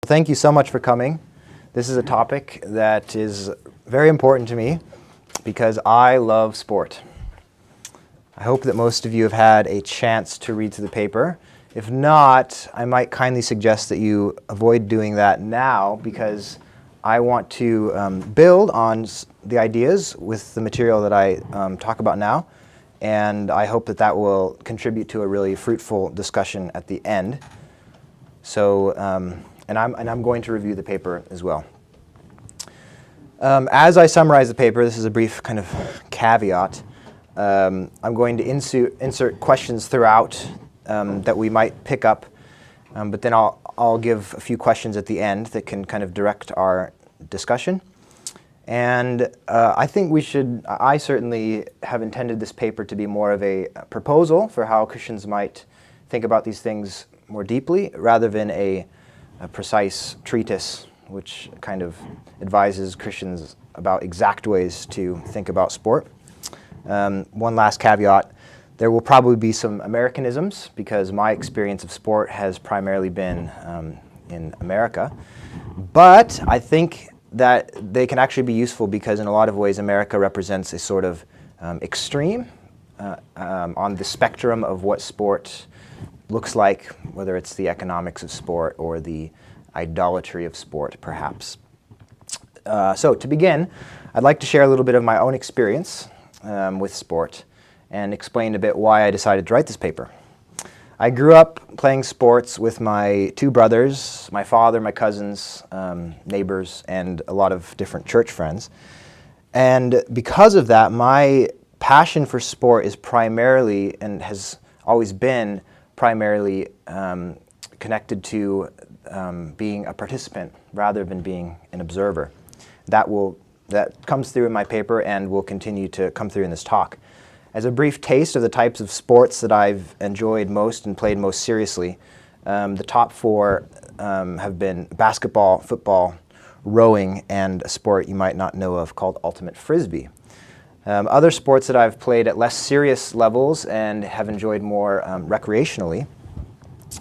Thank you so much for coming. This is a topic that is very important to me because I love sport. I hope that most of you have had a chance to read through the paper. If not, I might kindly suggest that you avoid doing that now because I want to build on the ideas with the material that I talk about now, and I hope that that will contribute to a really fruitful discussion at the end. So, and I'm going to review the paper as well. As I summarize the paper, this is a brief kind of caveat. I'm going to insert questions throughout that we might pick up, but then I'll give a few questions at the end that can kind of direct our discussion. And I think I certainly have intended this paper to be more of a proposal for how Christians might think about these things more deeply, rather than a precise treatise which kind of advises Christians about exact ways to think about sport. One last caveat, there will probably be some Americanisms because my experience of sport has primarily been in America. But I think that they can actually be useful because in a lot of ways America represents a sort of extreme on the spectrum of what sport looks like, whether it's the economics of sport or the idolatry of sport, perhaps. So to begin, I'd like to share a little bit of my own experience with sport and explain a bit why I decided to write this paper. I grew up playing sports with my two brothers, my father, my cousins, neighbors, and a lot of different church friends. And because of that, my passion for sport is primarily, and has always been primarily, connected to being a participant rather than being an observer. That comes through in my paper and will continue to come through in this talk. As a brief taste of the types of sports that I've enjoyed most and played most seriously, the top four have been basketball, football, rowing, and a sport you might not know of called ultimate frisbee. Other sports that I've played at less serious levels and have enjoyed more recreationally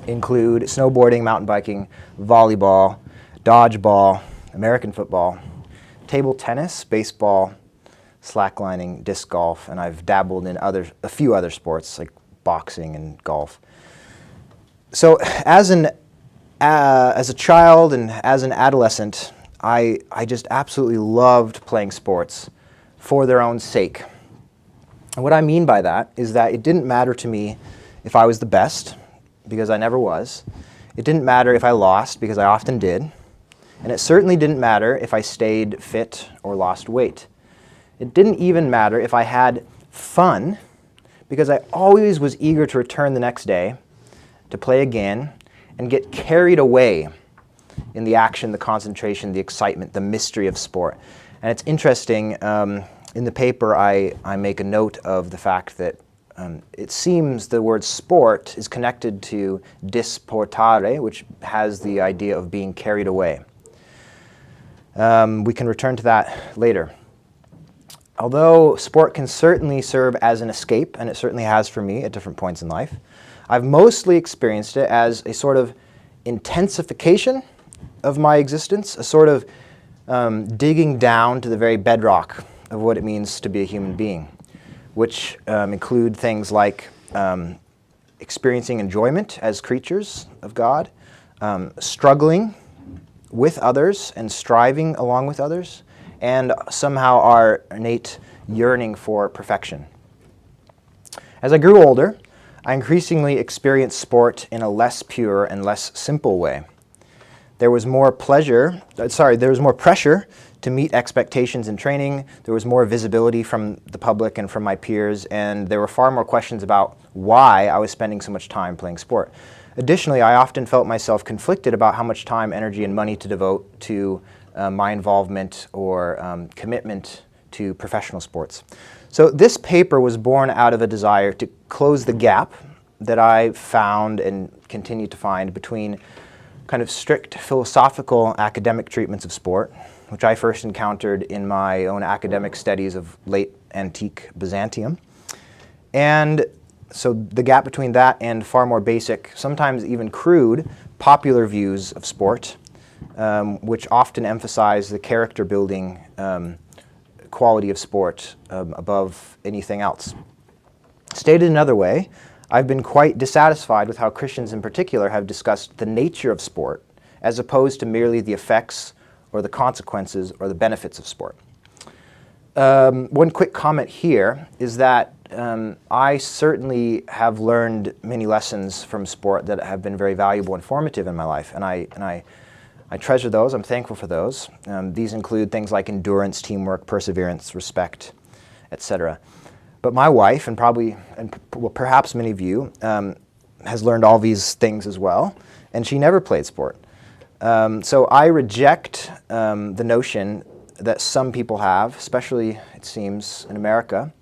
include snowboarding, mountain biking, volleyball, dodgeball, American football, table tennis, baseball, slacklining, disc golf, and I've dabbled in a few other sports like boxing and golf. So as a child and as an adolescent, I just absolutely loved playing sports for their own sake. And what I mean by that is that it didn't matter to me if I was the best, because I never was. It didn't matter if I lost, because I often did. And it certainly didn't matter if I stayed fit or lost weight. It didn't even matter if I had fun, because I always was eager to return the next day, to play again, and get carried away in the action, the concentration, the excitement, the mystery of sport. And it's interesting, in the paper I make a note of the fact that it seems the word sport is connected to disportare, which has the idea of being carried away. We can return to that later. Although sport can certainly serve as an escape, and it certainly has for me at different points in life, I've mostly experienced it as a sort of intensification of my existence, a sort of digging down to the very bedrock of what it means to be a human being, which include things like experiencing enjoyment as creatures of God, struggling with others and striving along with others, and somehow our innate yearning for perfection. As I grew older, I increasingly experienced sport in a less pure and less simple way. There was more pressure to meet expectations in training, there was more visibility from the public and from my peers, and there were far more questions about why I was spending so much time playing sport. Additionally, I often felt myself conflicted about how much time, energy, and money to devote to my involvement or commitment to professional sports. So this paper was born out of a desire to close the gap that I found and continue to find between kind of strict philosophical academic treatments of sport, which I first encountered in my own academic studies of late antique Byzantium, and so the gap between that and far more basic, sometimes even crude, popular views of sport, which often emphasize the character-building quality of sport above anything else. Stated another way, I've been quite dissatisfied with how Christians in particular have discussed the nature of sport as opposed to merely the effects or the consequences or the benefits of sport. One quick comment here is that I certainly have learned many lessons from sport that have been very valuable and formative in my life, and I treasure those. I'm thankful for those. These include things like endurance, teamwork, perseverance, respect, etc. But my wife, and perhaps many of you, has learned all these things as well, and she never played sport. So I reject the notion that some people have, especially, it seems, in America,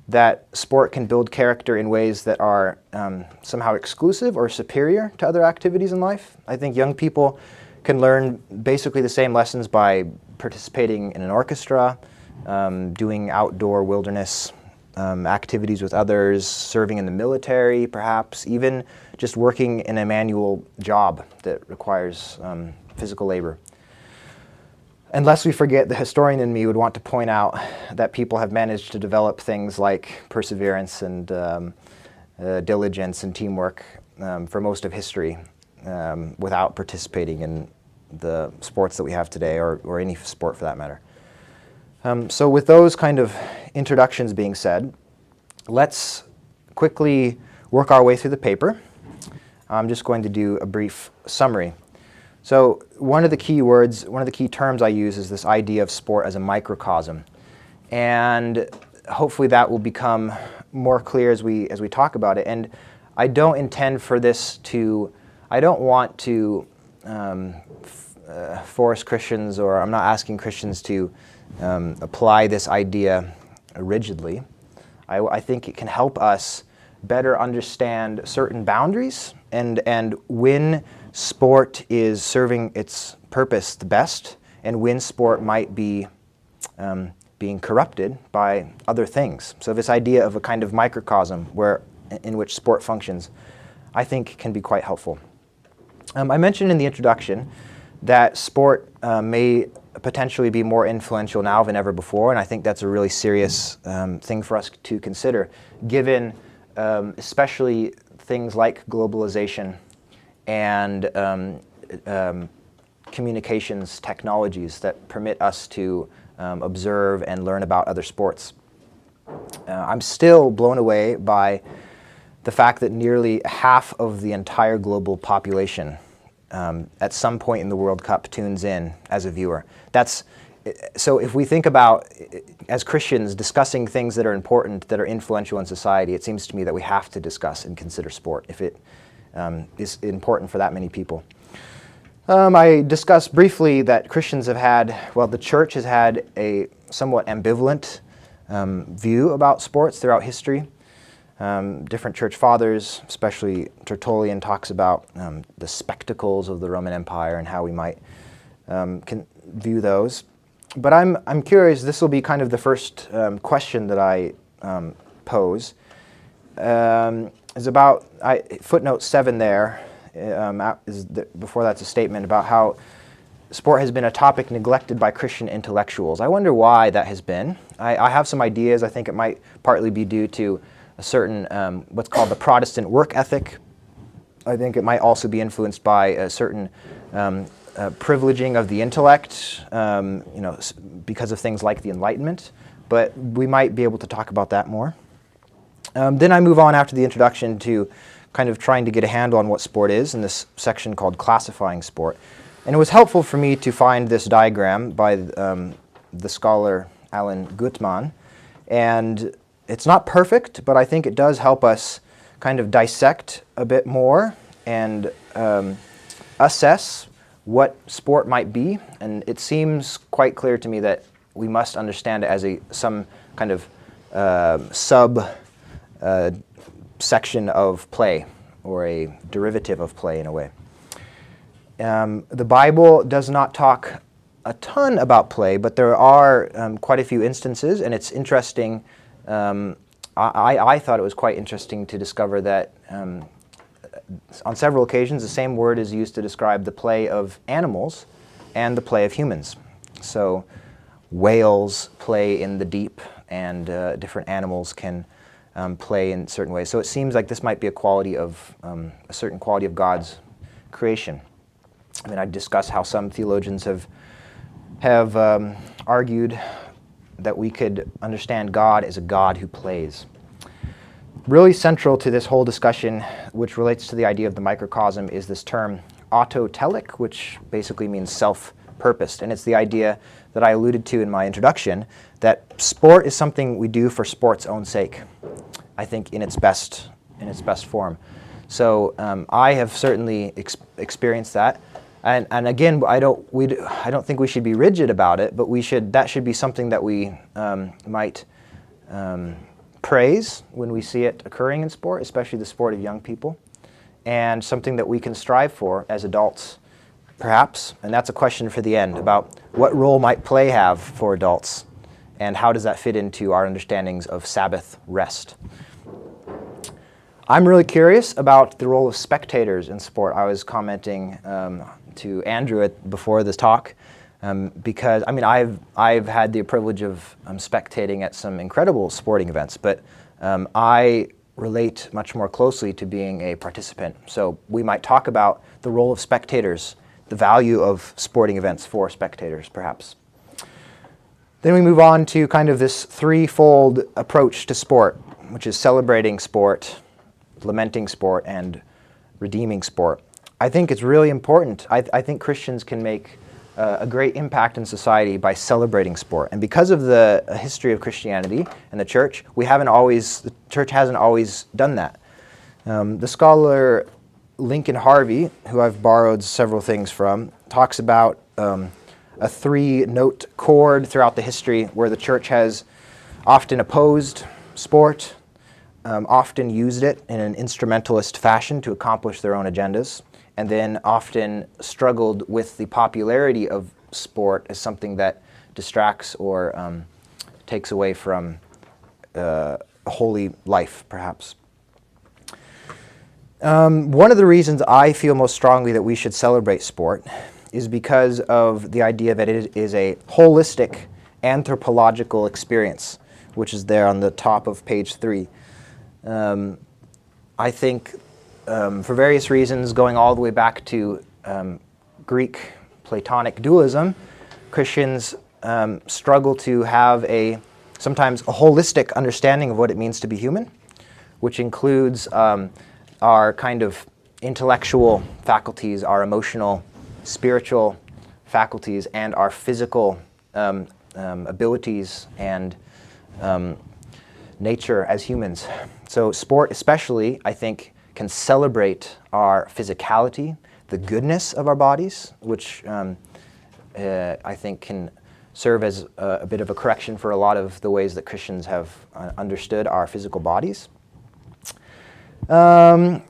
that sport can build character in ways that are somehow exclusive or superior to other activities in life. I think young people can learn basically the same lessons by participating in an orchestra, doing outdoor wilderness activities with others, serving in the military, perhaps, even just working in a manual job that requires physical labor. Unless we forget, the historian in me would want to point out that people have managed to develop things like perseverance and diligence and teamwork for most of history without participating in the sports that we have today, or any sport for that matter. So with those kind of introductions being said, let's quickly work our way through the paper. I'm just going to do a brief summary. So one of the key terms I use is this idea of sport as a microcosm. And hopefully that will become more clear as we talk about it. And I don't intend for this to, I don't want to force Christians, or I'm not asking Christians to apply this idea rigidly. I think it can help us better understand certain boundaries and when sport is serving its purpose the best, and when sport might be being corrupted by other things. So this idea of a kind of microcosm in which sport functions, I think can be quite helpful. I mentioned in the introduction that sport may potentially be more influential now than ever before, and I think that's a really serious thing for us to consider, given especially things like globalization and communications technologies that permit us to observe and learn about other sports. I'm still blown away by the fact that nearly half of the entire global population at some point in the World Cup tunes in as a viewer. So if we think about, as Christians, discussing things that are important, that are influential in society, it seems to me that we have to discuss and consider sport if it is important for that many people. I discussed briefly that Christians have had, the church has had a somewhat ambivalent view about sports throughout history. Different church fathers, especially Tertullian, talks about the spectacles of the Roman Empire and how we might view those. But I'm curious, this will be kind of the first question that I pose. Is about, footnote 7 there, before that's a statement about how sport has been a topic neglected by Christian intellectuals. I wonder why that has been. I have some ideas. I think it might partly be due to a certain, what's called the Protestant work ethic. I think it might also be influenced by a certain privileging of the intellect, because of things like the Enlightenment. But we might be able to talk about that more. Then I move on after the introduction to kind of trying to get a handle on what sport is in this section called classifying sport. And it was helpful for me to find this diagram by the scholar Alan Gutmann. And it's not perfect, but I think it does help us kind of dissect a bit more and assess what sport might be. And it seems quite clear to me that we must understand it as some kind of section of play, or a derivative of play in a way. The Bible does not talk a ton about play, but there are quite a few instances, and it's interesting. I thought it was quite interesting to discover that on several occasions, the same word is used to describe the play of animals and the play of humans. So whales play in the deep, and different animals can play in certain ways. So it seems like this might be a quality of, a certain quality of God's creation. I mean, I discuss how some theologians have argued that we could understand God as a God who plays. Really central to this whole discussion, which relates to the idea of the microcosm, is this term autotelic, which basically means self-purposed. And it's the idea that I alluded to in my introduction, that sport is something we do for sport's own sake, I think in its best form. So I have certainly experienced that. And again, I don't think we should be rigid about it, but that should be something that we might praise when we see it occurring in sport, especially the sport of young people, and something that we can strive for as adults, perhaps. And that's a question for the end, about what role might play have for adults, and how does that fit into our understandings of Sabbath rest. I'm really curious about the role of spectators in sport. I was commenting to Andrew before this talk, because I mean I've had the privilege of spectating at some incredible sporting events, but I relate much more closely to being a participant. So we might talk about the role of spectators, the value of sporting events for spectators, perhaps. Then we move on to kind of this threefold approach to sport, which is celebrating sport, lamenting sport, and redeeming sport. I think it's really important. I think Christians can make a great impact in society by celebrating sport. And because of the history of Christianity and the church, the church hasn't always done that. The scholar Lincoln Harvey, who I've borrowed several things from, talks about a three-note chord throughout the history where the church has often opposed sport, often used it in an instrumentalist fashion to accomplish their own agendas, and then often struggled with the popularity of sport as something that distracts or takes away from a holy life, perhaps. One of the reasons I feel most strongly that we should celebrate sport is because of the idea that it is a holistic anthropological experience, which is there on the top of page 3. I think for various reasons, going all the way back to Greek Platonic dualism, Christians struggle to have sometimes a holistic understanding of what it means to be human, which includes our kind of intellectual faculties, our emotional, spiritual faculties, and our physical abilities and nature as humans. So sport especially, I think, can celebrate our physicality, the goodness of our bodies, which I think can serve as a bit of a correction for a lot of the ways that Christians have understood our physical bodies. And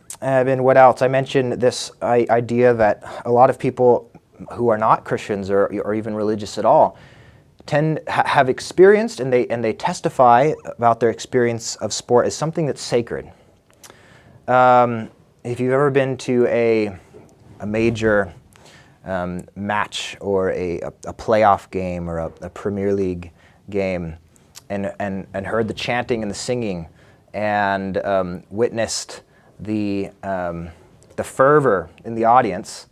what else? I mentioned this idea that a lot of people who are not Christians or even religious at all have experienced, and they testify about their experience of sport as something that's sacred. If you've ever been to a major match or a playoff game or a Premier League game and heard the chanting and the singing and witnessed the fervor in the audience,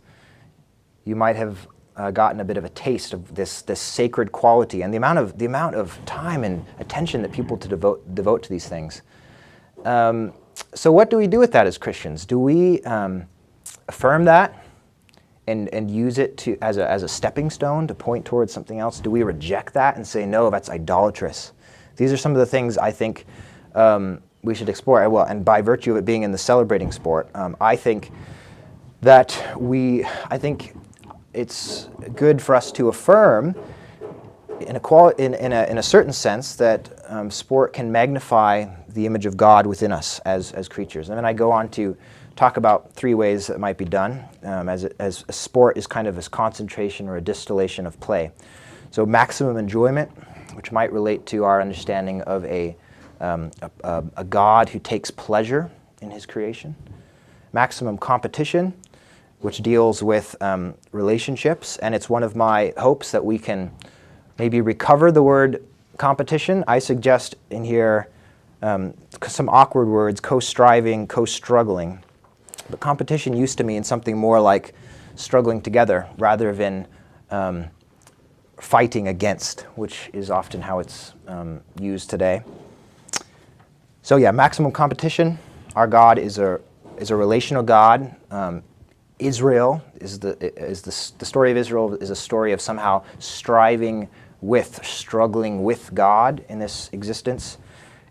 you might have gotten a bit of a taste of this sacred quality and the amount of time and attention that people devote to these things. So what do we do with that as Christians? Do we affirm that and use it as a stepping stone to point towards something else? Do we reject that and say, no, that's idolatrous? These are some of the things I think we should explore. Well, and by virtue of it being in the celebrating sport, I think it's good for us to affirm in a certain sense that sport can magnify the image of God within us as creatures. And then I go on to talk about 3 ways that might be done, as sport is kind of this concentration or a distillation of play. So maximum enjoyment, which might relate to our understanding of a God who takes pleasure in his creation. Maximum Competition, which deals with relationships, and it's one of my hopes that we can maybe recover the word competition. I suggest in here some awkward words: co-striving, co-struggling. But competition used to mean something more like struggling together rather than fighting against, which is often how it's used today. So yeah, maximum competition. Our God is a relational God. Israel the story of Israel is a story of somehow struggling with God in this existence.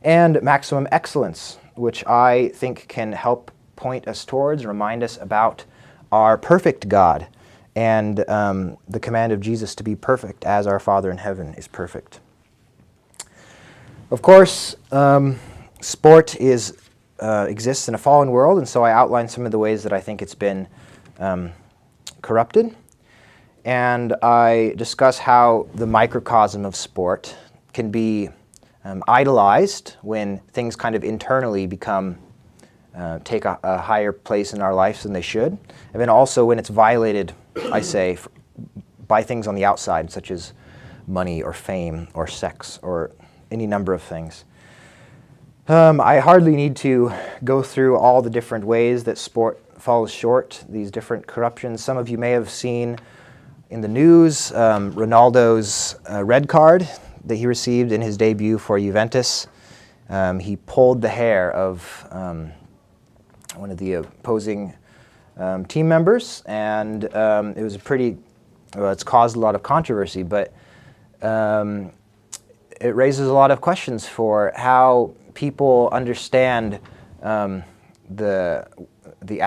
And maximum excellence, which I think can help point us towards, remind us about our perfect God and the command of Jesus to be perfect as our Father in heaven is perfect. Of course, sport exists in a fallen world, and so I outlined some of the ways that I think it's been corrupted. And I discuss how the microcosm of sport can be idolized when things kind of internally take a higher place in our lives than they should. And then also when it's violated, I say, by things on the outside, such as money or fame or sex or any number of things. I hardly need to go through all the different ways that sport falls short, these different corruptions. Some of you may have seen in the news Ronaldo's red card that he received in his debut for Juventus. He pulled the hair of one of the opposing team members, and it was it's caused a lot of controversy, but it raises a lot of questions for how people understand the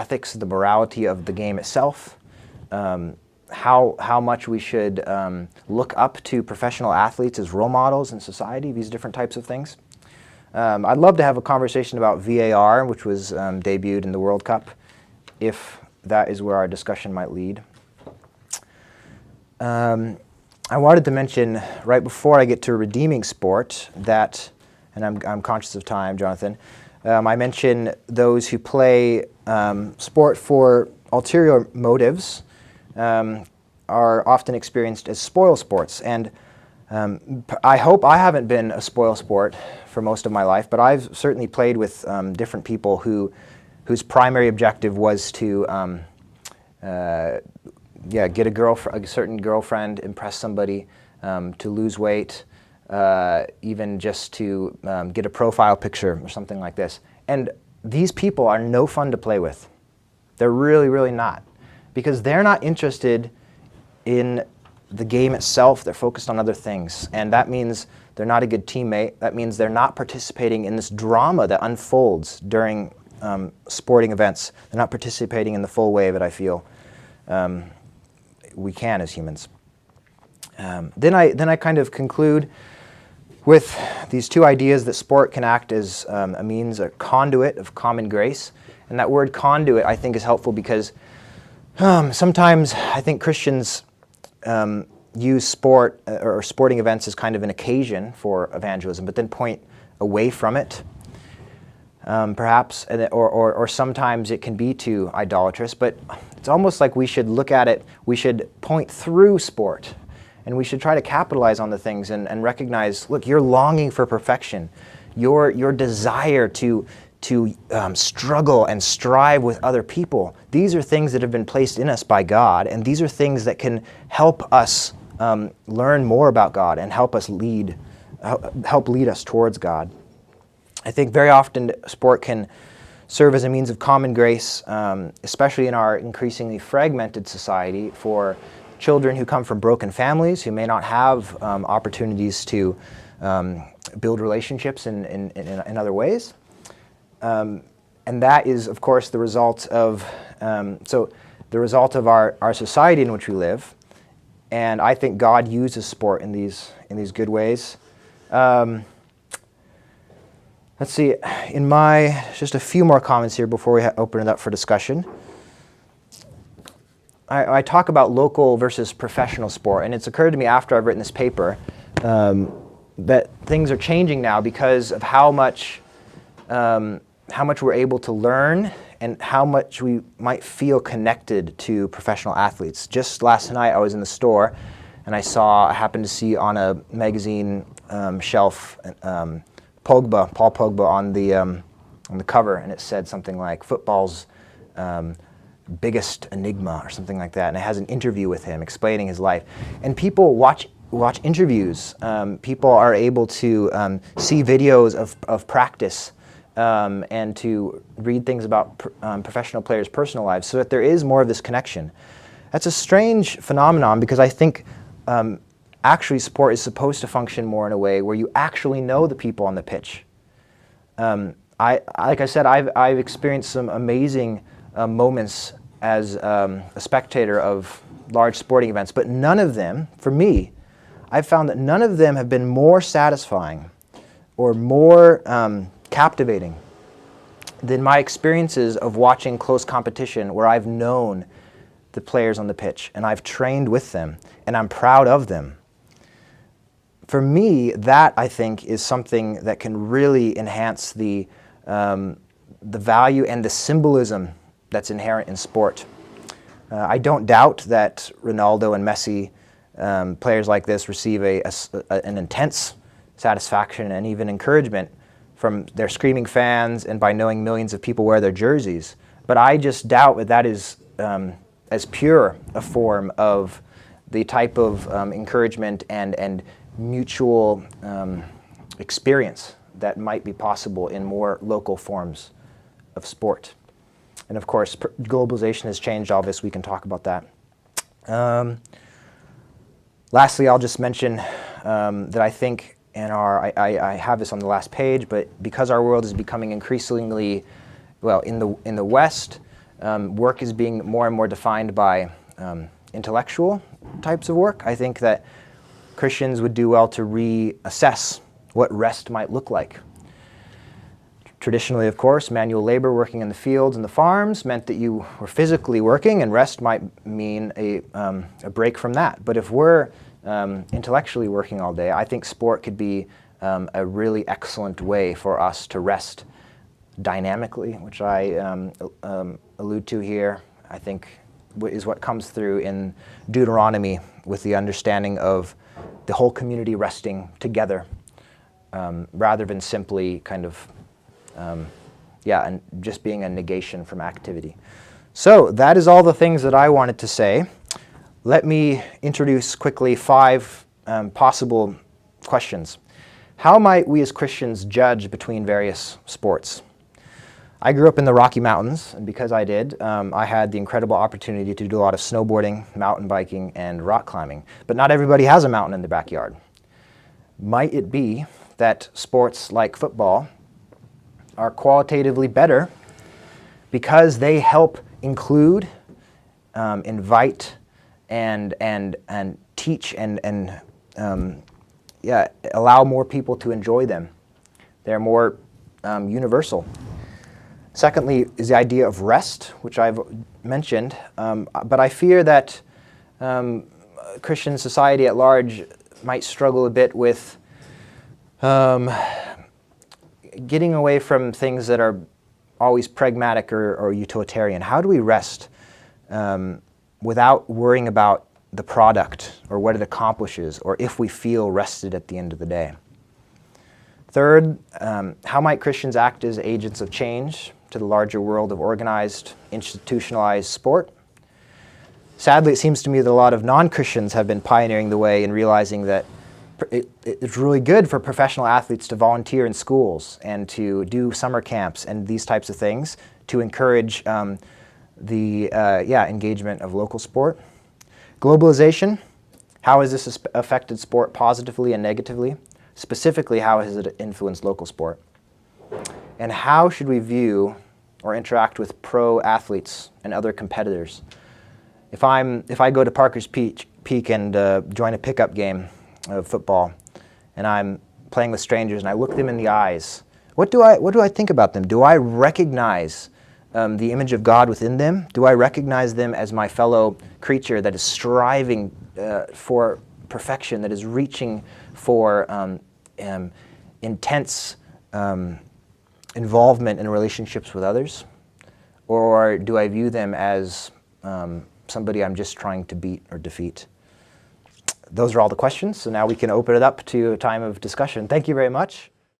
ethics, the morality of the game itself, how much we should look up to professional athletes as role models in society, these different types of things. I'd love to have a conversation about VAR, which was debuted in the World Cup, if that is where our discussion might lead. I wanted to mention, right before I get to redeeming sport, that, and I'm conscious of time, Jonathan, I mention those who play sport for ulterior motives are often experienced as spoil sports. And I hope I haven't been a spoil sport for most of my life, but I've certainly played with different people whose primary objective was to get a certain girlfriend, impress somebody, to lose weight, even just to get a profile picture or something like this. And these people are no fun to play with. They're really, really not. Because they're not interested in the game itself. They're focused on other things. And that means they're not a good teammate. That means they're not participating in this drama that unfolds during sporting events. They're not participating in the full way that I feel we can as humans. Then I kind of conclude with these two ideas that sport can act as a conduit of common grace. And that word conduit, I think, is helpful because sometimes I think Christians use sport or sporting events as kind of an occasion for evangelism, but then point away from it, perhaps, or sometimes it can be too idolatrous. But it's almost like we should look at it, we should point through sport, and we should try to capitalize on the things and recognize, look, your longing for perfection, your desire to struggle and strive with other people. These are things that have been placed in us by God, and these are things that can help us learn more about God and help lead us towards God. I think very often sport can serve as a means of common grace, especially in our increasingly fragmented society, for children who come from broken families, who may not have opportunities to build relationships in other ways. And that is, of course, the result of our society in which we live. And I think God uses sport in these good ways. Let's see, just a few more comments here before we open it up for discussion. I talk about local versus professional sport, and it's occurred to me after I've written this paper that things are changing now because of how much we're able to learn and how much we might feel connected to professional athletes. Just last night I was in the store and I happened to see on a magazine shelf Paul Pogba on the cover, and it said something like football's biggest enigma or something like that, and it has an interview with him explaining his life. And people watch interviews. People are able to see videos of practice and to read things about professional players' personal lives, so that there is more of this connection. That's a strange phenomenon, because I think actually sport is supposed to function more in a way where you actually know the people on the pitch. Like I said, I've experienced some amazing moments as a spectator of large sporting events, but none of them, for me, I've found that none of them have been more satisfying or more captivating than my experiences of watching close competition where I've known the players on the pitch and I've trained with them and I'm proud of them. For me, that, I think, is something that can really enhance the value and the symbolism that's inherent in sport. I don't doubt that Ronaldo and Messi, players like this, receive an intense satisfaction and even encouragement from their screaming fans and by knowing millions of people wear their jerseys. But I just doubt that that is as pure a form of the type of encouragement and mutual experience that might be possible in more local forms of sport. And of course, globalization has changed all this. We can talk about that. Lastly, I'll just mention that I think I have this on the last page, but because our world is becoming increasingly, well, in the West, work is being more and more defined by intellectual types of work. I think that Christians would do well to reassess what rest might look like. Traditionally, of course, manual labor, working in the fields and the farms, meant that you were physically working, and rest might mean a break from that. But if we're intellectually working all day, I think sport could be a really excellent way for us to rest dynamically, which I allude to here, I think is what comes through in Deuteronomy, with the understanding of the whole community resting together, rather than simply kind of and just being a negation from activity. So that is all the things that I wanted to say. Let me introduce quickly 5 possible questions. How might we as Christians judge between various sports? I grew up in the Rocky Mountains, and because I did, I had the incredible opportunity to do a lot of snowboarding, mountain biking, and rock climbing. But not everybody has a mountain in their backyard. Might it be that sports like football are qualitatively better because they help include, invite, and teach and allow more people to enjoy them? They're more universal. Secondly is the idea of rest, which I've mentioned, but I fear that Christian society at large might struggle a bit with getting away from things that are always pragmatic or utilitarian. How do we rest without worrying about the product or what it accomplishes, or if we feel rested at the end of the day? Third, how might Christians act as agents of change to the larger world of organized, institutionalized sport? Sadly, it seems to me that a lot of non-Christians have been pioneering the way in realizing that it's really good for professional athletes to volunteer in schools and to do summer camps and these types of things to encourage the engagement of local sport. Globalization, how has this affected sport positively and negatively? Specifically, how has it influenced local sport? And how should we view or interact with pro athletes and other competitors? If I go to Parker's Peak and join a pickup game of football, and I'm playing with strangers and I look them in the eyes, what do I think about them? Do I recognize the image of God within them? Do I recognize them as my fellow creature that is striving for perfection, that is reaching for intense involvement in relationships with others? or do I view them as somebody I'm just trying to beat or defeat? Those are all the questions, so now we can open it up to a time of discussion. Thank you very much.